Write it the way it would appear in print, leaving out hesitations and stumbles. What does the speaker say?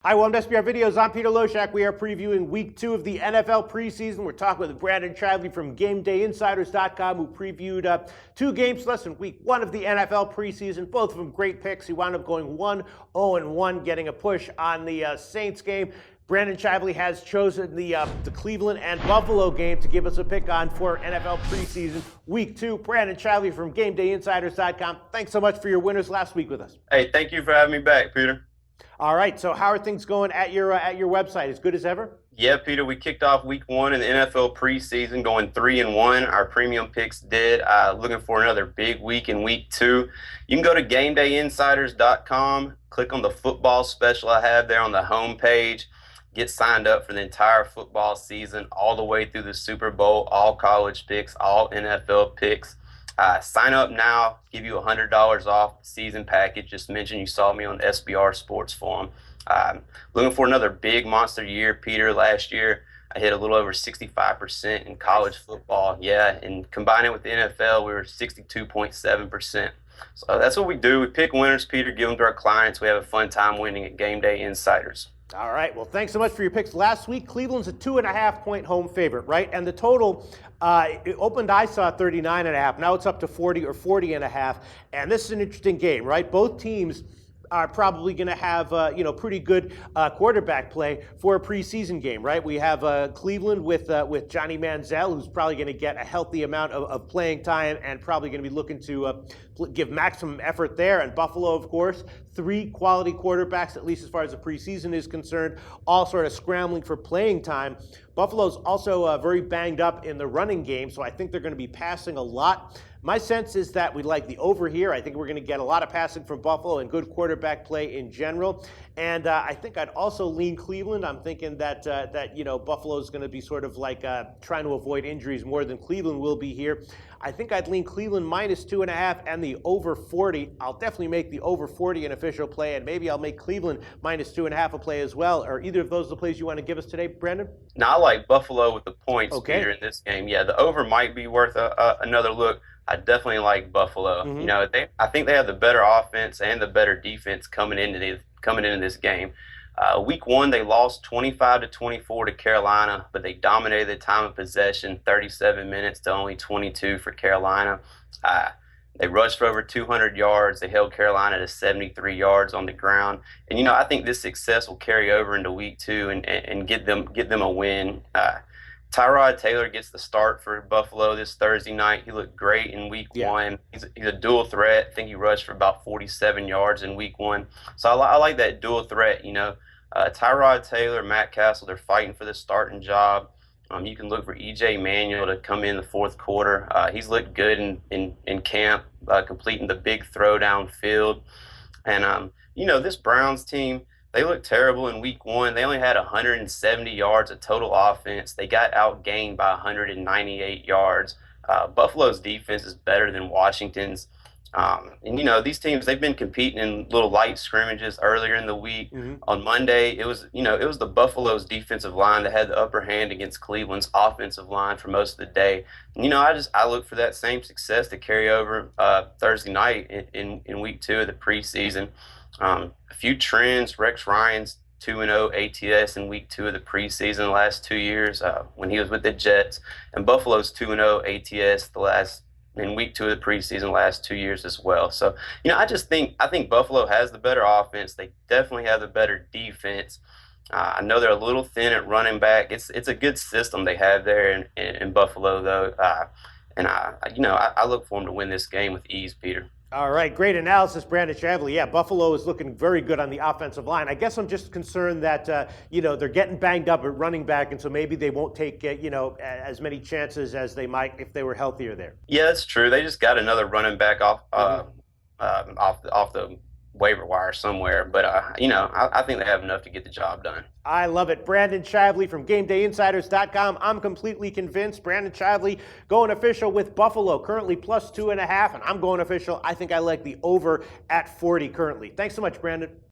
Hi, welcome to SBR Videos. I'm Peter Loshak. We are previewing Week 2 of the NFL Preseason. We're talking with Brandon Shively from GameDayInsiders.com, who previewed two games less than Week 1 of the NFL Preseason. Both of them great picks. He wound up going 1-0-1, getting a push on the Saints game. Brandon Shively has chosen the Cleveland and Buffalo game to give us a pick on for NFL Preseason Week 2. Brandon Shively from GameDayInsiders.com. Thanks so much for your winners last week with us. Hey, thank you for having me back, Peter. All right, so how are things going at your website? As good as ever? Yeah, Peter, we kicked off Week 1 in the NFL preseason, going 3-1. Our premium picks did. Looking for another big week in Week 2. You can go to GameDayInsiders.com, click on the football special I have there on the home page. Get signed up for the entire football season, all the way through the Super Bowl, all college picks, all NFL picks. Sign up now, give you $100 off the season package. Just mention you saw me on SBR Sports Forum. Looking for another big monster year, Peter. Last year, I hit a little over 65% in college football. Yeah, and combining with the NFL, we were 62.7%. So that's what we do. We pick winners, Peter, give them to our clients. We have a fun time winning at Game Day Insiders. All right. Well, thanks so much for your picks. Last week, Cleveland's a 2.5-point home favorite, right? And the total, it opened, I saw 39.5. Now it's up to 40 or 40.5. And this is an interesting game, right? Both teams are probably going to have, pretty good quarterback play for a preseason game, right? We have Cleveland with Johny Manziel, who's probably going to get a healthy amount of playing time and probably going to be looking to give maximum effort there. And Buffalo, of course, 3 quality quarterbacks, at least as far as the preseason is concerned, all sort of scrambling for playing time. Buffalo's also very banged up in the running game, so I think they're going to be passing a lot. My sense is that we like the over here. I think we're going to get a lot of passing from Buffalo and good quarterback play in general. And I think I'd also lean Cleveland. I'm thinking that Buffalo is going to be sort of like trying to avoid injuries more than Cleveland will be here. I think I'd lean Cleveland minus 2.5 and the over 40. I'll definitely make the over 40 an official play, and maybe I'll make Cleveland minus 2.5 a play as well. Are either of those the plays you want to give us today, Brandon? No, I like Buffalo with the points, Okay. Peter, in this game. Yeah, the over might be worth another look. I definitely like Buffalo. Mm-hmm. I think they have the better offense and the better defense coming into this game. Week 1, they lost 25-24 to Carolina, but they dominated the time of possession, 37 minutes to only 22 for Carolina. They rushed for over 200 yards. They held Carolina to 73 yards on the ground. And, I think this success will carry over into Week 2 and get them a win. Tyrod Taylor gets the start for Buffalo this Thursday night. He looked great in Week 1. He's a dual threat. I think he rushed for about 47 yards in Week 1. So I like that dual threat, Tyrod Taylor, Matt Castle, they're fighting for the starting job. You can look for E.J. Manuel to come in the fourth quarter. He's looked good in camp, completing the big throw downfield. And, this Browns team, they looked terrible in Week 1. They only had 170 yards of total offense. They got outgained by 198 yards. Buffalo's defense is better than Washington's. These teams, they've been competing in little light scrimmages earlier in the week. Mm-hmm. On Monday, it was the Buffalo's defensive line that had the upper hand against Cleveland's offensive line for most of the day. And, I look for that same success to carry over Thursday night in Week 2 of the preseason. A few trends. Rex Ryan's 2-0 ATS in Week 2 of the preseason the last 2 years when he was with the Jets, and Buffalo's 2-0 ATS in Week 2 of the preseason the last 2 years as well. So, I think Buffalo has the better offense. They definitely have the better defense. I know they're a little thin at running back. It's a good system they have there in Buffalo, though. I look for them to win this game with ease, Peter. All right, great analysis, Brandon Shively. Yeah, Buffalo is looking very good on the offensive line. I guess I'm just concerned that, they're getting banged up at running back, and so maybe they won't take, as many chances as they might if they were healthier there. Yeah, that's true. They just got another running back off the waiver wire somewhere, but I think they have enough to get the job done. I love it. Brandon Shively from GameDayInsiders.com. I'm completely convinced. Brandon Shively going official with Buffalo, currently plus 2.5, and I'm going official. I think I like the over at 40 currently. Thanks so much, Brandon.